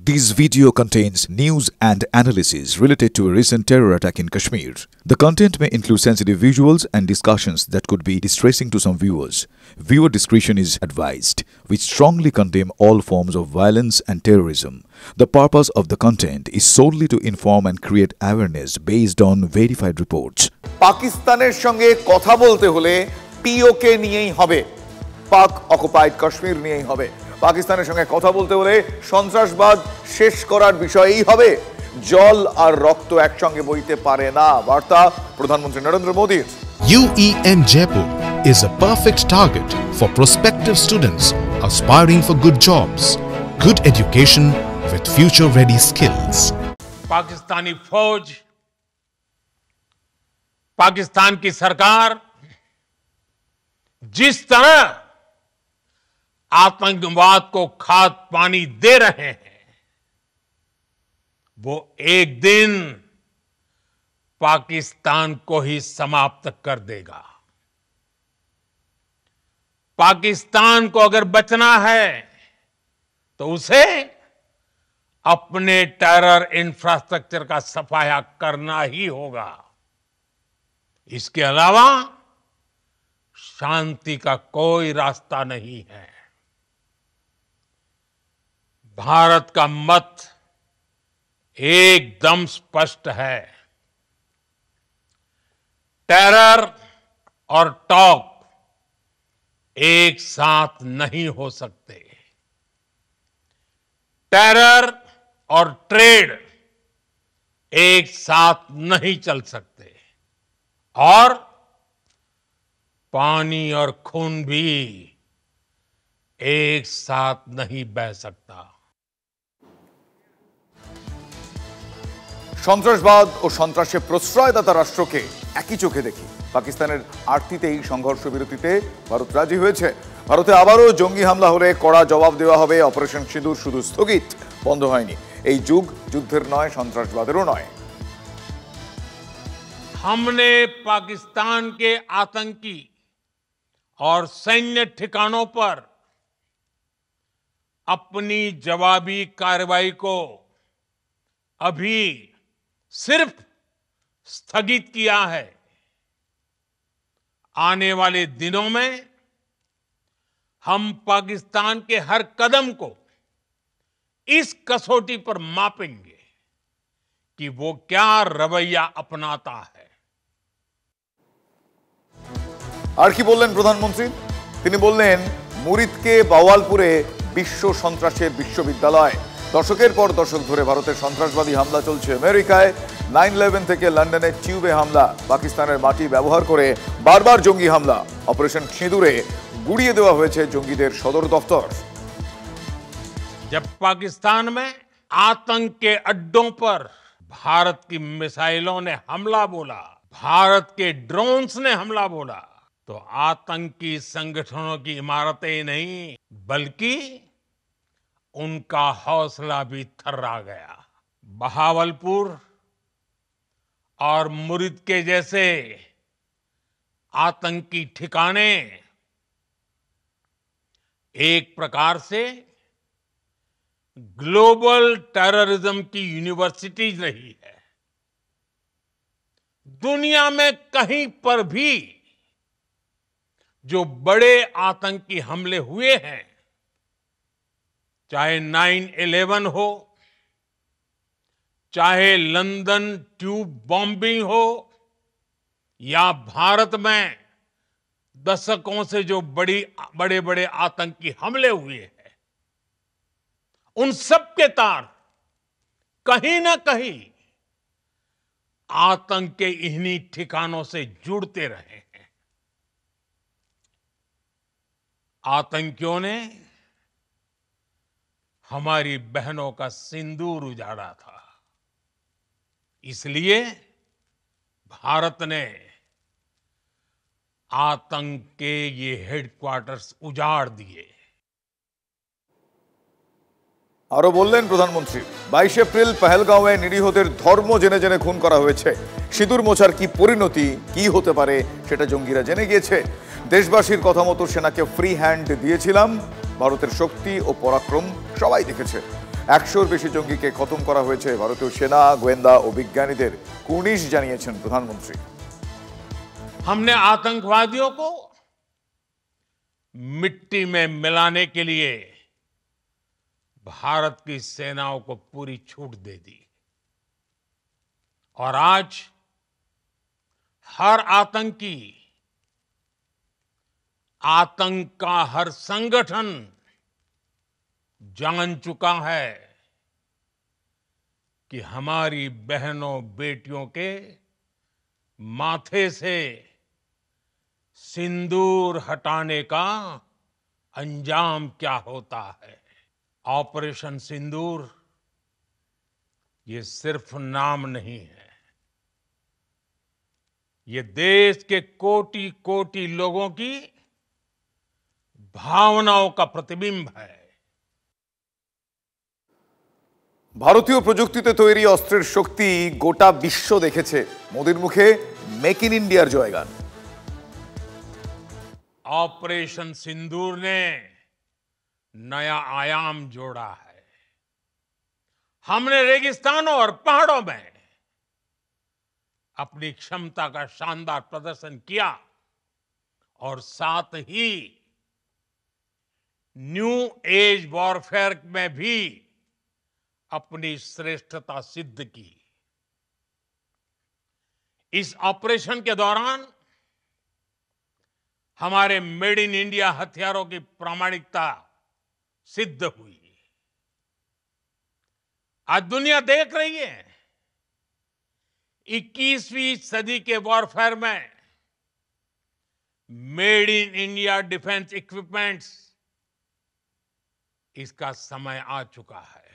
This video contains news and analysis related to a recent terror attack in Kashmir. The content may include sensitive visuals and discussions that could be distressing to some viewers. Viewer discretion is advised. We strongly condemn all forms of violence and terrorism. The purpose of the content is solely to inform and create awareness based on verified reports. পাকিস্তানের সঙ্গে কথা বলতে হলে পিওকে নিয়েই হবে, পাক occupied Kashmir নিয়েই হবে। পাকিস্তানের সঙ্গে কথা বলতে হলে সন্ত্রাসবাদ শেষ করার বিষয়েই হবে। জল আর রক্ত একসঙ্গে বইতে পারে না, বার্তা প্রধানমন্ত্রী নরেন্দ্র মোদীর। UEM Jaipur is a perfect target for prospective students aspiring for good jobs, good education with future-ready skills. Pakistani फौज, पाकिस्तान की सरकार जिस तरह आतंकवाद को खाद पानी दे रहे हैं, वो एक दिन पाकिस्तान को ही समाप्त कर देगा। पाकिस्तान को अगर बचना है तो उसे अपने टेरर इंफ्रास्ट्रक्चर का सफाया करना ही होगा। इसके अलावा शांति का कोई रास्ता नहीं है। भारत का मत एकदम स्पष्ट है। टेरर और टॉक एक साथ नहीं हो सकते। टेरर और ट्रेड एक साथ नहीं चल सकते और पानी और खून भी एक साथ नहीं बह सकता। সন্ত্রাসবাদ ও সন্ত্রাসে প্রশ্রয়দাতা রাষ্ট্রকে একই চোখে দেখি। পাকিস্তানের আর্তিতেই সংঘর্ষ বিরতিতে ভারত রাজি হয়েছে। ভারতে আবারও জঙ্গি হামলা হলে কড়া জবাব দেওয়া হবে। অপারেশন সিঁদুর শুধু স্থগিত, বন্ধ হয়নি। এই যুগ যুদ্ধের নয়, সন্ত্রাসবাদেরও নয়। हमने पाकिस्तान के आतंकी और सैन्य ठिकानों पर अपनी जवाबी कार्रवाई को अभी सिर्फ स्थगित किया है। आने वाले दिनों में हम पाकिस्तान के हर कदम को इस कसौटी पर मापेंगे कि वो क्या रवैया अपनाता है। আর কি বললেন প্রধানমন্ত্রী? তিনি বললেন মুরিদকে বাওয়ালপুরে বিশ্ব সন্ত্রাসের বিশ্ববিদ্যালয়। দশকের পর দশক ধরে ভারতের সন্ত্রাসবাদী হামলা চলছে। আমেরিকায় 9/11 থেকে লন্ডনের টিউবে হামলা, পাকিস্তানের মাটি ব্যবহার করে বারবার জঙ্গি হামলা। অপারেশন সিঁদুরে গুড়িয়ে দেওয়া হয়েছে জঙ্গিদের সদর দফতর। जब पाकिस्तान में आतंक के अड्डों पर भारत की मिसाइलों ने हमला बोला, भारत के ड्रोन्स ने हमला बोला, तो आतंकी संगठनों की इमारतें नहीं बल्कि उनका हौसला भी थर्रा गया। बहावलपुर और मुरिद के जैसे आतंकी ठिकाने एक प्रकार से ग्लोबल टेररिज्म की यूनिवर्सिटीज रही है। दुनिया में कहीं पर भी जो बड़े आतंकी हमले हुए हैं, चाहे 9/11 हो, चाहे लंदन ट्यूब बॉम्बिंग हो, या भारत में दशकों से जो बड़े बड़े आतंकी हमले हुए हैं, उन सब के तार कहीं ना कहीं आतंक के इन्हीं ठिकानों से जुड़ते रहे हैं। आतंकियों ने हमारी बहनों का सिंदूर उजाड़ा था, इसलिए भारत ने आतंक के ये हेडक्वार्टर्स उजाड़ दिए। আরো বললেন প্রধানমন্ত্রী, 22 এপ্রিল পহেলগাঁওয়ে নিরীহদের ধর্ম জেনে জেনে খুন করা হয়েছে। সিঁদুর মোছার কি পরিণতি, কি হতে পারে সেটা জঙ্গিরা জেনে গিয়েছে। দেশবাসীর কথা মতো সেনাকে ফ্রি হ্যান্ড দিয়েছিলাম। ভারতের শক্তি ও পরাক্রম সবাই দেখেছে। 100-র বেশি জঙ্গিকে খতম করা হয়েছে ভারতীয় সেনা, গোয়েন্দা ও বিজ্ঞানীদের কুর্নিশ জানিয়েছেন প্রধানমন্ত্রী। हमने आतंकवादियों को मिट्टी में मिलाने के लिए भारत की सेनाओं को पूरी छूट दे दी और आज हर आतंकी, आतंक का हर संगठन जान चुका है कि हमारी बहनों बेटियों के माथे से सिंदूर हटाने का अंजाम क्या होता है। ऑपरेशन सिंदूर ये सिर्फ नाम नहीं है, ये देश के कोटि कोटि लोगों की भावनाओं का प्रतिबिंब है। ভারতীয় প্রযুক্তিতে তৈরি অস্ত্রের শক্তি গোটা বিশ্ব দেখেছে। মোদির মুখে মেক ইন ইন্ডিয়ার জয়গান। ऑपरेशन सिंदूर ने नया आयाम जोड़ा है। हमने रेगिस्तानों और पहाड़ों में अपनी क्षमता का शानदार प्रदर्शन किया और साथ ही न्यू एज वॉरफेयर में भी अपनी श्रेष्ठता सिद्ध की। इस ऑपरेशन के दौरान हमारे मेड इन इंडिया हथियारों की प्रामाणिकता सिद्ध हुई। आज दुनिया देख रही है 21वीं सदी के वॉरफेयर में made in India defence equipments, इसका समय आ चुका है।